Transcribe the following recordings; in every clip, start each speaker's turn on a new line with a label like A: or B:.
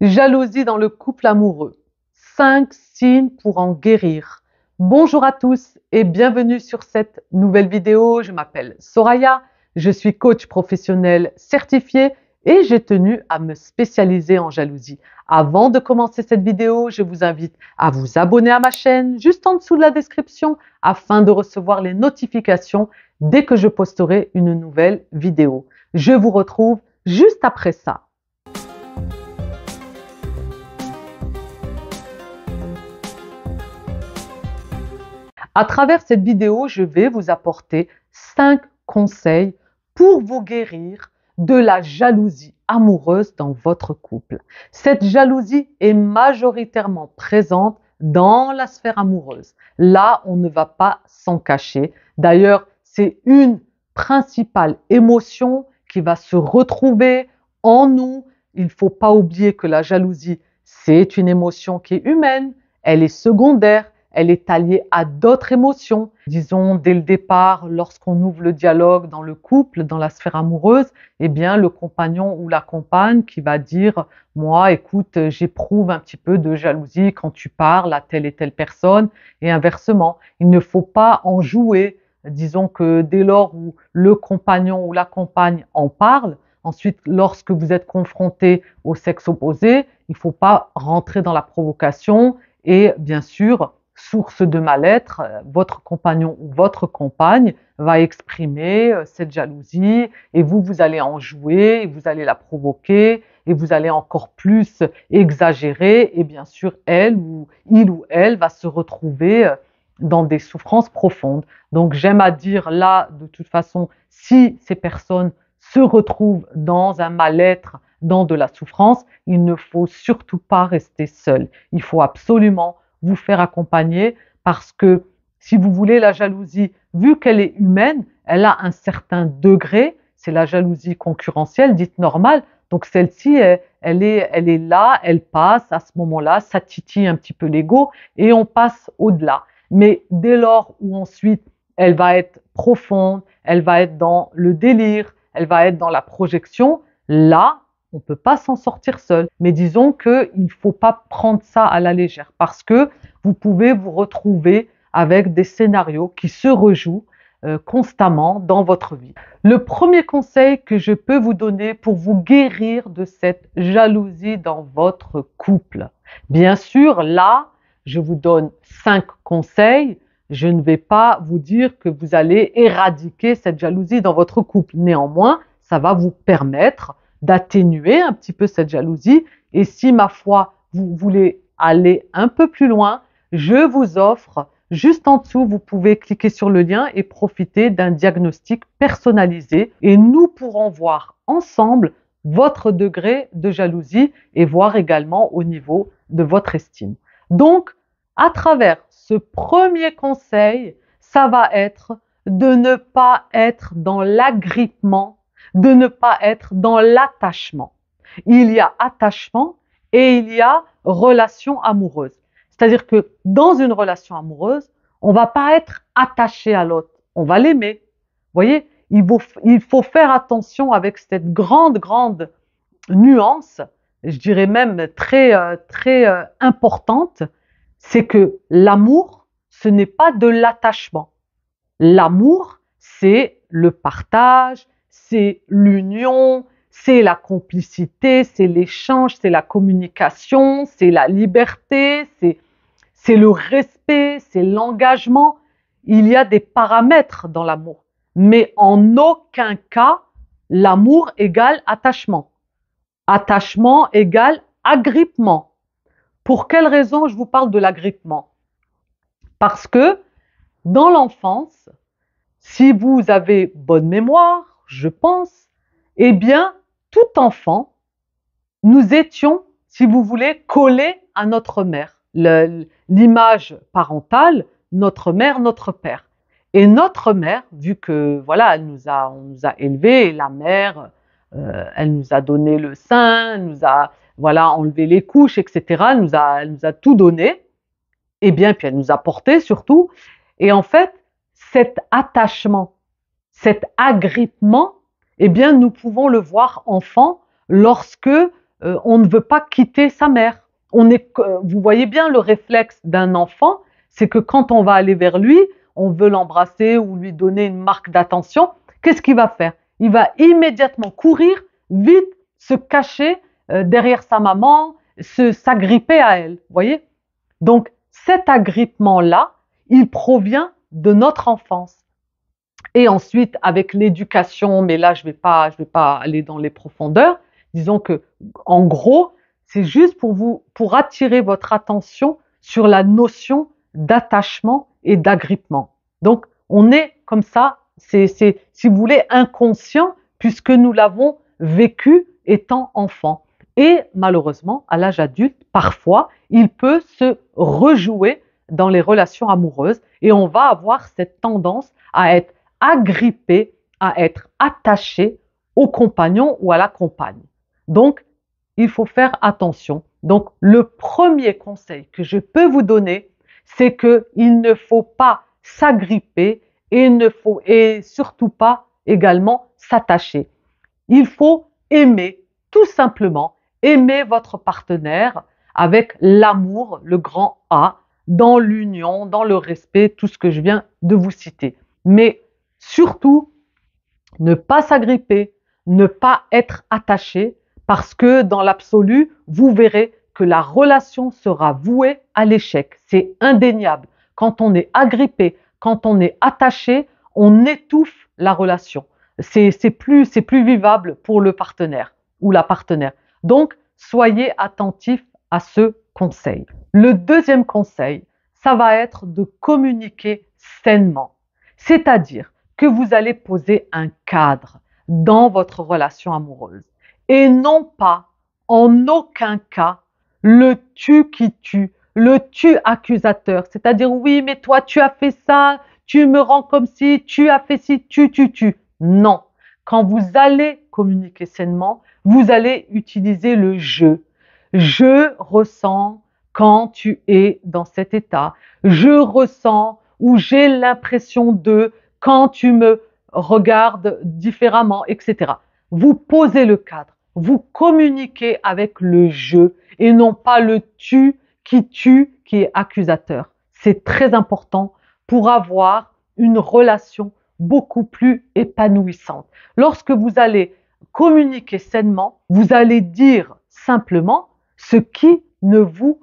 A: Jalousie dans le couple amoureux. 5 signes pour en guérir. Bonjour à tous et bienvenue sur cette nouvelle vidéo. Je m'appelle Soraya, je suis coach professionnel certifié et j'ai tenu à me spécialiser en jalousie. Avant de commencer cette vidéo, je vous invite à vous abonner à ma chaîne juste en dessous de la description afin de recevoir les notifications dès que je posterai une nouvelle vidéo. Je vous retrouve juste après ça. À travers cette vidéo, je vais vous apporter 5 conseils pour vous guérir de la jalousie amoureuse dans votre couple. Cette jalousie est majoritairement présente dans la sphère amoureuse. Là, on ne va pas s'en cacher. D'ailleurs, c'est une principale émotion qui va se retrouver en nous. Il ne faut pas oublier que la jalousie, c'est une émotion qui est humaine, elle est secondaire, elle est alliée à d'autres émotions. Disons, dès le départ, lorsqu'on ouvre le dialogue dans le couple, dans la sphère amoureuse, eh bien, le compagnon ou la compagne qui va dire « Moi, écoute, j'éprouve un petit peu de jalousie quand tu parles à telle et telle personne » et inversement. Il ne faut pas en jouer. Disons que dès lors où le compagnon ou la compagne en parle, ensuite, lorsque vous êtes confronté au sexe opposé, il ne faut pas rentrer dans la provocation et bien sûr, source de mal-être, votre compagnon ou votre compagne va exprimer cette jalousie et vous allez en jouer, et vous allez la provoquer et vous allez encore plus exagérer et bien sûr, il ou elle va se retrouver dans des souffrances profondes. Donc j'aime à dire là, de toute façon, si ces personnes se retrouvent dans un mal-être, dans de la souffrance, il ne faut surtout pas rester seul. Il faut absolument vous faire accompagner parce que si vous voulez, la jalousie, vu qu'elle est humaine, elle a un certain degré, c'est la jalousie concurrentielle dite normale, donc celle-ci, elle est là, elle passe à ce moment-là, ça titille un petit peu l'ego et on passe au-delà. Mais dès lors où ensuite elle va être profonde, elle va être dans le délire, elle va être dans la projection, là, on ne peut pas s'en sortir seul. Mais disons qu'il ne faut pas prendre ça à la légère parce que vous pouvez vous retrouver avec des scénarios qui se rejouent constamment dans votre vie. Le premier conseil que je peux vous donner pour vous guérir de cette jalousie dans votre couple. Bien sûr, là, je vous donne 5 conseils. Je ne vais pas vous dire que vous allez éradiquer cette jalousie dans votre couple. Néanmoins, ça va vous permettre d'atténuer un petit peu cette jalousie. Et si, ma foi, vous voulez aller un peu plus loin, je vous offre, juste en dessous, vous pouvez cliquer sur le lien et profiter d'un diagnostic personnalisé. Et nous pourrons voir ensemble votre degré de jalousie et voir également au niveau de votre estime. Donc, à travers ce premier conseil, ça va être de ne pas être dans l'agrippement, de ne pas être dans l'attachement. Il y a attachement et il y a relation amoureuse. C'est-à-dire que dans une relation amoureuse, on ne va pas être attaché à l'autre, on va l'aimer. Vous voyez, il faut faire attention avec cette grande nuance, je dirais même très importante, c'est que l'amour, ce n'est pas de l'attachement. L'amour, c'est le partage, c'est l'union, c'est la complicité, c'est l'échange, c'est la communication, c'est la liberté, c'est le respect, c'est l'engagement. Il y a des paramètres dans l'amour, mais en aucun cas, l'amour égale attachement. Attachement égale agrippement. Pour quelle raison je vous parle de l'agrippement? Parce que dans l'enfance, si vous avez bonne mémoire, je pense, eh bien, tout enfant, nous étions, si vous voulez, collés à notre mère. L'image parentale, notre mère, notre père. Et notre mère, vu que voilà, on nous a élevés, la mère, elle nous a donné le sein, elle nous a voilà enlevé les couches, etc. Elle nous a tout donné. Et bien, puis elle nous a portés surtout. Et en fait, cet attachement, cet agrippement, eh bien, nous pouvons le voir enfant lorsque on ne veut pas quitter sa mère. Vous voyez bien le réflexe d'un enfant, c'est que quand on va aller vers lui, on veut l'embrasser ou lui donner une marque d'attention. Qu'est-ce qu'il va faire? Il va immédiatement courir, vite se cacher derrière sa maman, s'agripper à elle. Vous voyez? Donc cet agrippement-là, il provient de notre enfance. Et ensuite, avec l'éducation, mais là je vais pas aller dans les profondeurs. Disons que, en gros, c'est juste pour attirer votre attention sur la notion d'attachement et d'agrippement. Donc, on est comme ça, c'est, si vous voulez, inconscient, puisque nous l'avons vécu étant enfant. Et malheureusement, à l'âge adulte, parfois, il peut se rejouer dans les relations amoureuses et on va avoir cette tendance à être agrippé, à être attaché au compagnon ou à la compagne. Donc, il faut faire attention. Donc, le premier conseil que je peux vous donner, c'est qu'il ne faut pas s'agripper et surtout pas également s'attacher. Il faut aimer, tout simplement, aimer votre partenaire avec l'amour, le grand A, dans l'union, dans le respect, tout ce que je viens de vous citer. Mais surtout, ne pas s'agripper, ne pas être attaché, parce que dans l'absolu, vous verrez que la relation sera vouée à l'échec. C'est indéniable. Quand on est agrippé, quand on est attaché, on étouffe la relation. C'est plus vivable pour le partenaire ou la partenaire. Donc, soyez attentifs à ce conseil. Le deuxième conseil, ça va être de communiquer sainement. C'est-à-dire que vous allez poser un cadre dans votre relation amoureuse et non pas, en aucun cas, le tu qui tue, le tu accusateur, c'est-à-dire oui mais toi tu as fait ça, tu me rends comme si, tu as fait ci, tu. Non, quand vous allez communiquer sainement, vous allez utiliser le je. Je ressens quand tu es dans cet état. Je ressens ou j'ai l'impression de quand tu me regardes différemment, etc. Vous posez le cadre, vous communiquez avec le je et non pas le tu qui est accusateur. C'est très important pour avoir une relation beaucoup plus épanouissante. Lorsque vous allez communiquer sainement, vous allez dire simplement ce qui ne vous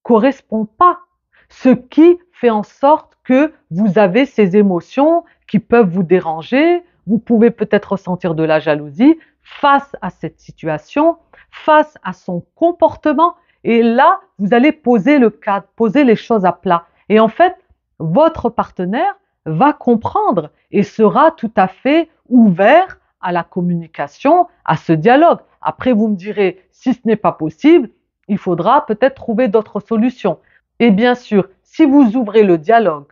A: correspond pas, ce qui fait en sorte que vous avez ces émotions qui peuvent vous déranger, vous pouvez peut-être ressentir de la jalousie face à cette situation, face à son comportement, et là, vous allez poser le cadre, poser les choses à plat. Et en fait, votre partenaire va comprendre et sera tout à fait ouvert à la communication, à ce dialogue. Après, vous me direz, si ce n'est pas possible, il faudra peut-être trouver d'autres solutions. Et bien sûr, si vous ouvrez le dialogue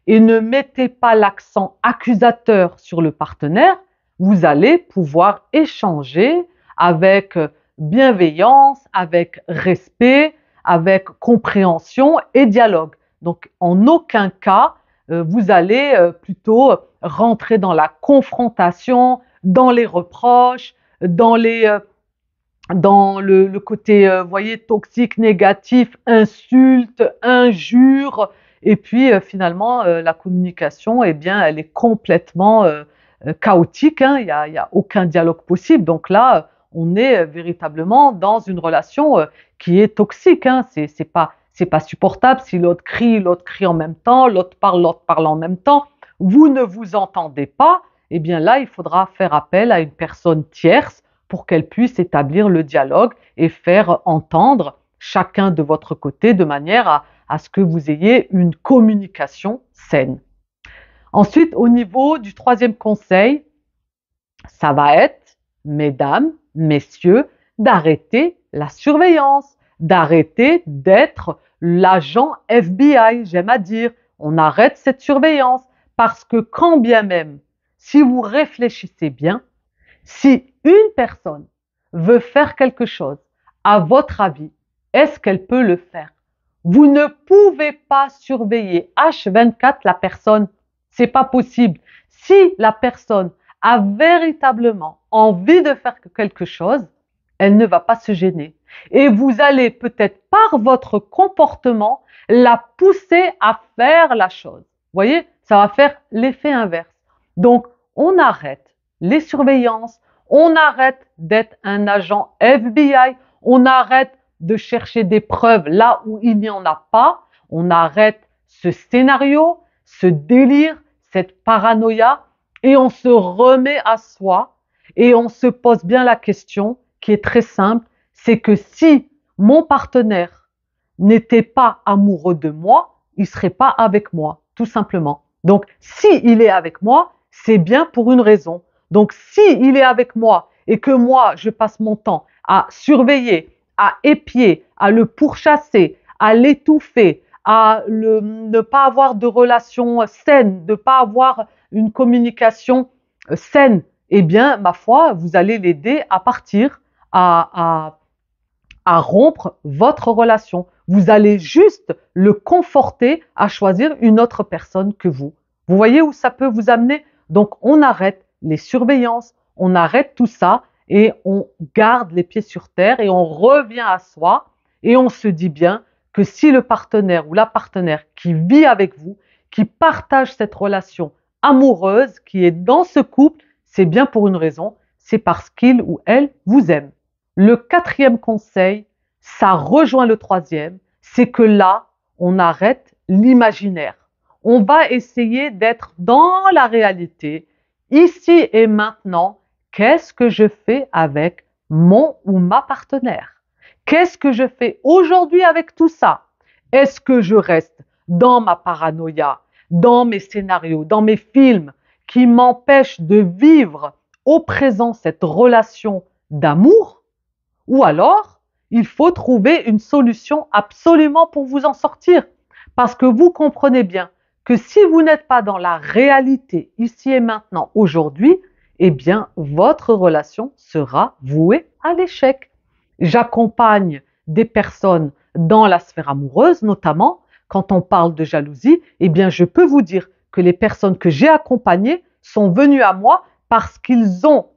A: et ne mettez pas l'accent accusateur sur le partenaire, vous allez pouvoir échanger avec bienveillance, avec respect, avec compréhension et dialogue. Donc, en aucun cas, vous allez plutôt rentrer dans la confrontation, dans les reproches, dans le côté, voyez, toxique, négatif, insulte, injure, et puis finalement la communication, eh bien, elle est complètement chaotique, hein, il y a aucun dialogue possible. Donc là, on est véritablement dans une relation qui est toxique, hein, c'est pas supportable si l'autre crie en même temps, l'autre parle en même temps, vous ne vous entendez pas, eh bien là, il faudra faire appel à une personne tierce pour qu'elle puisse établir le dialogue et faire entendre chacun de votre côté de manière à ce que vous ayez une communication saine. Ensuite, au niveau du troisième conseil, ça va être, mesdames, messieurs, d'arrêter la surveillance, d'arrêter d'être l'agent FBI, j'aime à dire. On arrête cette surveillance parce que quand bien même, si vous réfléchissez bien, si une personne veut faire quelque chose, à votre avis, est-ce qu'elle peut le faire? Vous ne pouvez pas surveiller H24 la personne. C'est pas possible. Si la personne a véritablement envie de faire quelque chose, elle ne va pas se gêner. Et vous allez peut-être par votre comportement la pousser à faire la chose. Vous voyez, ça va faire l'effet inverse. Donc, on arrête les surveillances, on arrête d'être un agent FBI, on arrête de chercher des preuves là où il n'y en a pas, on arrête ce scénario, ce délire, cette paranoïa, et on se remet à soi et on se pose bien la question qui est très simple, c'est que si mon partenaire n'était pas amoureux de moi, il ne serait pas avec moi, tout simplement. Donc, s'il est avec moi, c'est bien pour une raison. Donc, s'il est avec moi et que moi, je passe mon temps à surveiller, à épier, à le pourchasser, à l'étouffer, à ne pas avoir de relation saine, de ne pas avoir une communication saine, eh bien, ma foi, vous allez l'aider à partir, à rompre votre relation. Vous allez juste le conforter à choisir une autre personne que vous. Vous voyez où ça peut vous amener? Donc, on arrête les surveillances, on arrête tout ça et on garde les pieds sur terre et on revient à soi et on se dit bien que si le partenaire ou la partenaire qui vit avec vous, qui partage cette relation amoureuse, qui est dans ce couple, c'est bien pour une raison, c'est parce qu'il ou elle vous aime. Le quatrième conseil, ça rejoint le troisième, c'est que là, on arrête l'imaginaire. On va essayer d'être dans la réalité, ici et maintenant. Qu'est-ce que je fais avec mon ou ma partenaire? Qu'est-ce que je fais aujourd'hui avec tout ça? Est-ce que je reste dans ma paranoïa, dans mes scénarios, dans mes films qui m'empêchent de vivre au présent cette relation d'amour? Ou alors, il faut trouver une solution absolument pour vous en sortir. Parce que vous comprenez bien que si vous n'êtes pas dans la réalité ici et maintenant, aujourd'hui, eh bien, votre relation sera vouée à l'échec. J'accompagne des personnes dans la sphère amoureuse, notamment quand on parle de jalousie, eh bien, je peux vous dire que les personnes que j'ai accompagnées sont venues à moi parce qu'ils ont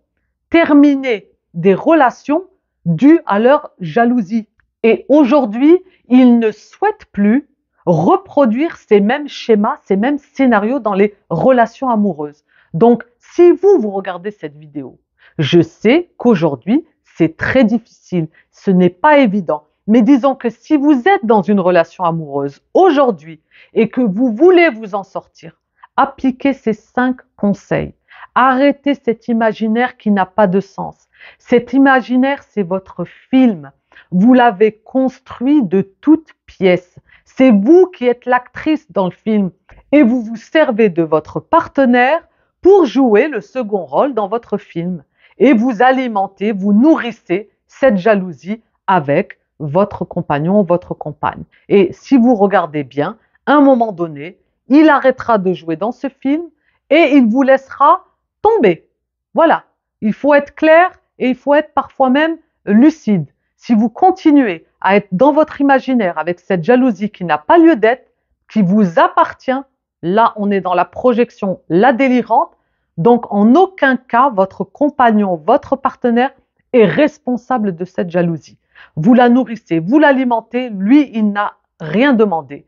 A: terminé des relations dues à leur jalousie. Et aujourd'hui, ils ne souhaitent plus reproduire ces mêmes schémas, ces mêmes scénarios dans les relations amoureuses. Donc, si vous regardez cette vidéo, je sais qu'aujourd'hui, c'est très difficile, ce n'est pas évident. Mais disons que si vous êtes dans une relation amoureuse aujourd'hui et que vous voulez vous en sortir, appliquez ces 5 conseils. Arrêtez cet imaginaire qui n'a pas de sens. Cet imaginaire, c'est votre film. Vous l'avez construit de toutes pièces. C'est vous qui êtes l'actrice dans le film et vous vous servez de votre partenaire pour jouer le second rôle dans votre film. Et vous alimentez, vous nourrissez cette jalousie avec votre compagnon, votre compagne. Et si vous regardez bien, à un moment donné, il arrêtera de jouer dans ce film et il vous laissera tomber. Voilà, il faut être clair et il faut être parfois même lucide. Si vous continuez à être dans votre imaginaire avec cette jalousie qui n'a pas lieu d'être, qui vous appartient, là on est dans la projection, la délirante, donc en aucun cas votre compagnon, votre partenaire est responsable de cette jalousie. Vous la nourrissez, vous l'alimentez, lui il n'a rien demandé.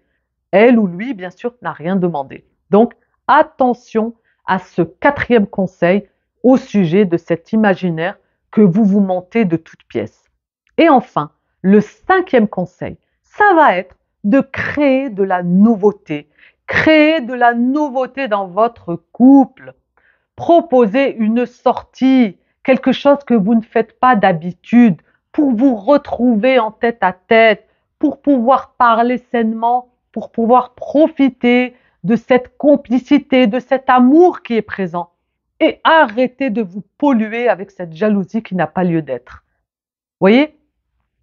A: Elle ou lui bien sûr n'a rien demandé. Donc attention à ce 4e conseil au sujet de cet imaginaire que vous vous montez de toutes pièces. Et enfin, le 5e conseil, ça va être de créer de la nouveauté. Créer de la nouveauté dans votre couple. Proposez une sortie, quelque chose que vous ne faites pas d'habitude, pour vous retrouver en tête à tête, pour pouvoir parler sainement, pour pouvoir profiter de cette complicité, de cet amour qui est présent. Et arrêtez de vous polluer avec cette jalousie qui n'a pas lieu d'être. Voyez?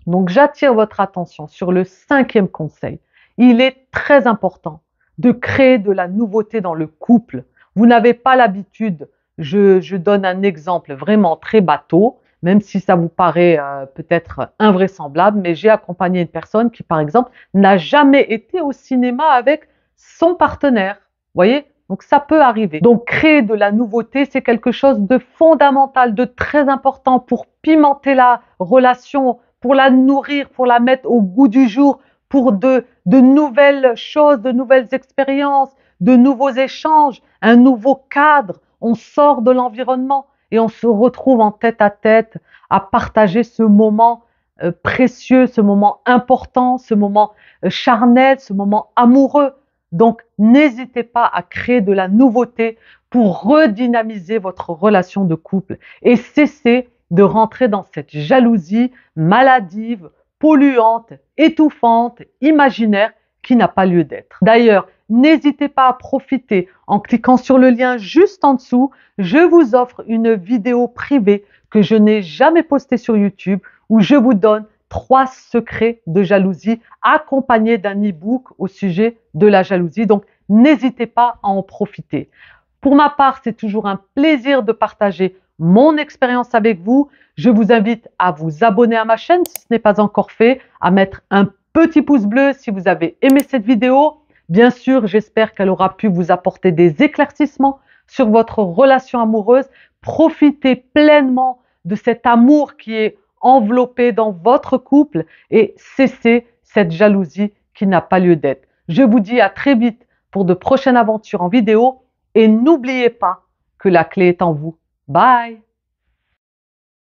A: Donc j'attire votre attention sur le 5e conseil. Il est très important de créer de la nouveauté dans le couple. Vous n'avez pas l'habitude, je donne un exemple vraiment très bateau, même si ça vous paraît peut-être invraisemblable, mais j'ai accompagné une personne qui, par exemple, n'a jamais été au cinéma avec son partenaire. Voyez? Donc ça peut arriver. Donc créer de la nouveauté, c'est quelque chose de fondamental, de très important pour pimenter la relation, pour la nourrir, pour la mettre au goût du jour, pour de nouvelles choses, de nouvelles expériences, de nouveaux échanges, un nouveau cadre. On sort de l'environnement et on se retrouve en tête à partager ce moment précieux, ce moment important, ce moment charnel, ce moment amoureux. Donc, n'hésitez pas à créer de la nouveauté pour redynamiser votre relation de couple et cesser de rentrer dans cette jalousie maladive, polluante, étouffante, imaginaire qui n'a pas lieu d'être. D'ailleurs, n'hésitez pas à profiter en cliquant sur le lien juste en dessous. Je vous offre une vidéo privée que je n'ai jamais postée sur YouTube où je vous donne 3 secrets de jalousie accompagnés d'un e-book au sujet de la jalousie. Donc, n'hésitez pas à en profiter. Pour ma part, c'est toujours un plaisir de partager mon expérience avec vous. Je vous invite à vous abonner à ma chaîne si ce n'est pas encore fait, à mettre un petit pouce bleu si vous avez aimé cette vidéo. Bien sûr, j'espère qu'elle aura pu vous apporter des éclaircissements sur votre relation amoureuse. Profitez pleinement de cet amour qui est enveloppé dans votre couple et cessez cette jalousie qui n'a pas lieu d'être. Je vous dis à très vite pour de prochaines aventures en vidéo et n'oubliez pas que la clé est en vous. Bye!